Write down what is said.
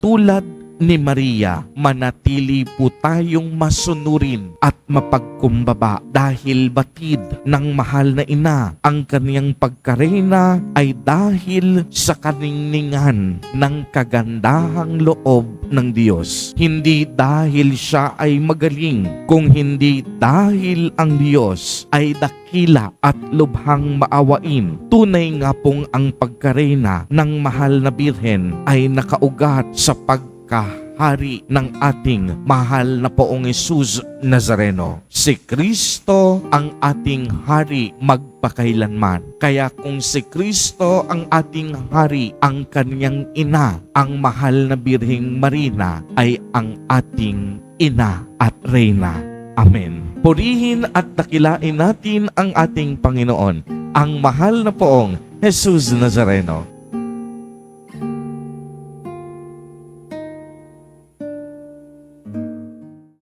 tulad ni Maria, manatili po tayong masunurin at mapagkumbaba dahil batid ng mahal na ina. Ang kaniyang pagkareyna ay dahil sa kaningningan ng kagandahang loob ng Diyos. Hindi dahil siya ay magaling, kung hindi dahil ang Diyos ay dakila at lubhang maawain. Tunay nga pong ang pagkareyna ng mahal na Birhen ay nakaugat sa pagkahari ng ating mahal na Poong Jesus Nazareno. Si Kristo ang ating hari magpakailanman. Kaya kung si Kristo ang ating hari, ang kanyang ina, ang mahal na Birheng Marina, ay ang ating ina at reyna. Amen. Purihin at dakilain natin ang ating Panginoon, ang mahal na Poong Jesus Nazareno.